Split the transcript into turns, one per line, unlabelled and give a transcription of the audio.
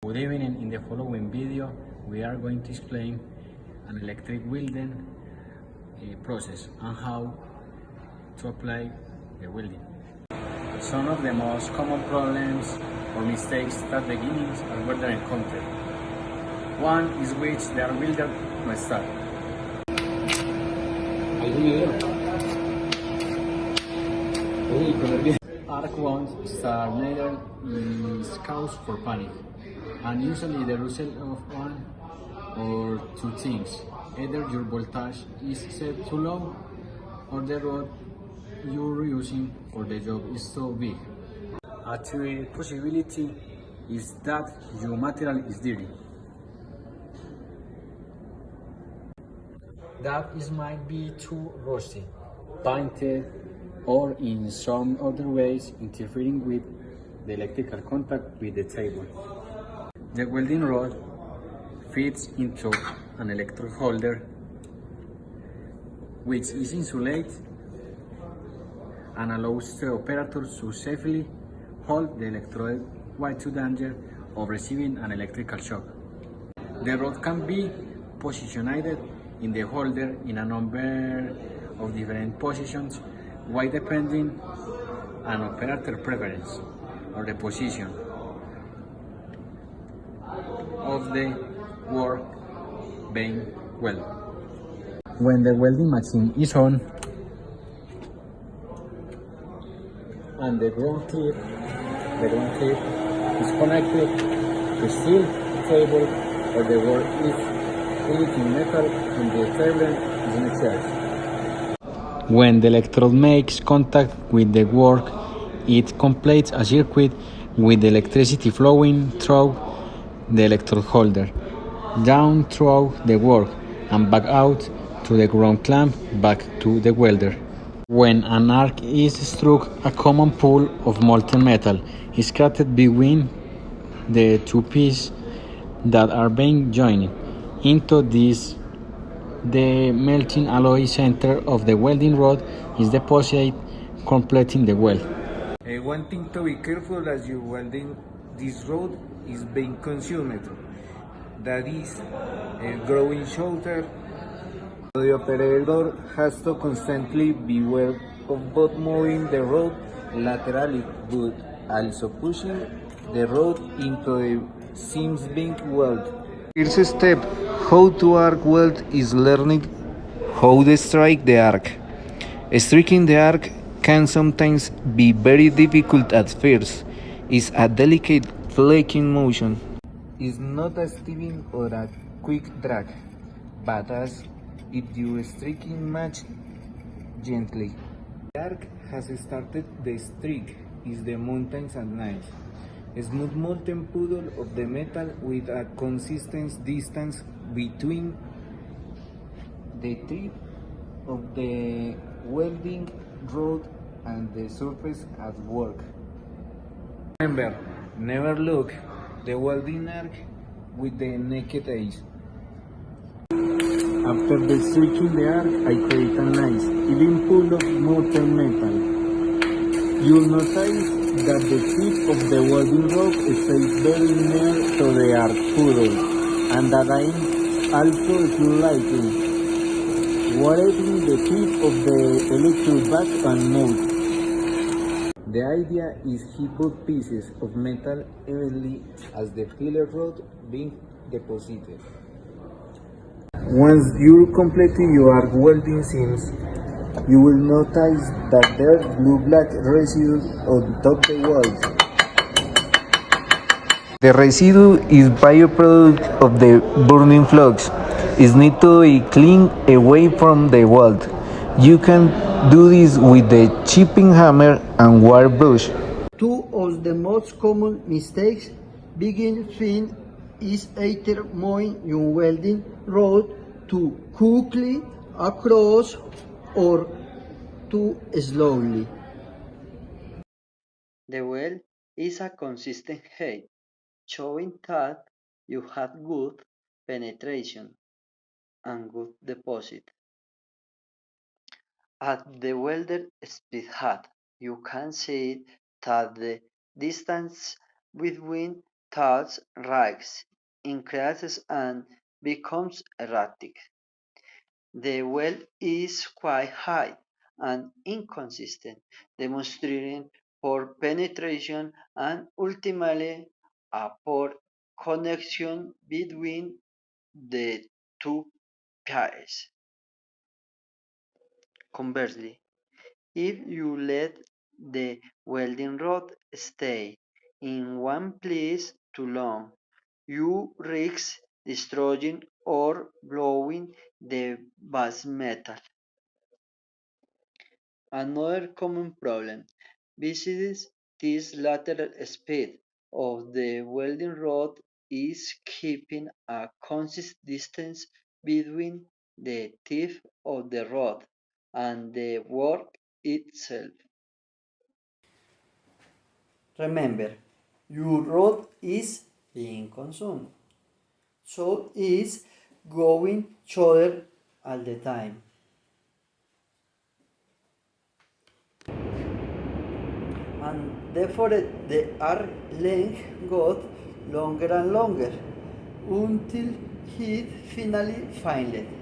Good evening. In the following video, we are going to explain an electric welding process and how to apply the welding. Some of the most common problems or mistakes that beginners are welder encounter. One is which their welder no start. Arc wounds start neither is cause for panic, and usually the result of one or two things. Either your voltage is set too low, or the rod you're using for the job is so big. A third possibility is that your material is dirty. That is might be too rusty, painted, or in some other ways interfering with the electrical contact with the table. The welding rod fits into an electrode holder which is insulated and allows the operator to safely hold the electrode without danger of receiving an electrical shock. The rod can be positioned in the holder in a number of different positions, while depending on operator preference or the position of the work being welded. When the welding machine is on and the ground clip is connected to steel table or the work is in metal and the table is in charge. When the electrode makes contact with the work, it completes a circuit with the electricity flowing through the electrode holder, down through the work, and back out to the ground clamp back to the welder. When an arc is struck, a common pool of molten metal is created between the two pieces that are being joined. Into this, the melting alloy center of the welding rod is deposited, completing the weld.
One thing to be careful as you're welding this rod is being consumed. That is growing shorter. The operator has to constantly be aware of both moving the rod laterally but also pushing the rod into the seams being welded. First step how to arc weld is learning how to strike the arc. Striking the arc can sometimes be very difficult at first. It's a delicate flaking motion. It's not a steaming or a quick drag, but as if you striking much gently. The arc has started. The streak is the mountains at night. A smooth molten puddle of the metal with a consistent distance between the tip of the welding rod and the surface at work. Remember, never look the welding arc with the naked eye. After the striking the arc, I create a nice, even pool of molten metal. You'll notice that the tip of the welding rod stays very near to the arc puddle, and that I'm also slightly wetting the tip of the electrode back and mouth. The idea is hit both pieces of metal evenly as the filler rod being deposited. Once you complete your arc welding seams, you will notice that there's blue-black residue on top the walls. The residue is byproduct of the burning flux. It needs to be cleaned away from the weld. You can do this with the chipping hammer and wire brush.
Two of the most common mistakes beginners find is either moving your welding rod too quickly across or too slowly.
The weld is a consistent height, showing that you had good penetration and good deposit. At the welder speed height, you can see that the distance between thus rises, increases and becomes erratic. The weld is quite high and inconsistent, demonstrating poor penetration and ultimately a poor connection between the two pairs. Conversely, if you let the welding rod stay in one place too long, you risk destroying or blowing the base metal. Another common problem besides this lateral speed of the welding rod is keeping a consistent distance between the tip of the rod and the work itself. Remember, your rod is being consumed, so it's going shorter all the time. And therefore the arc length got longer and longer until it finally failed.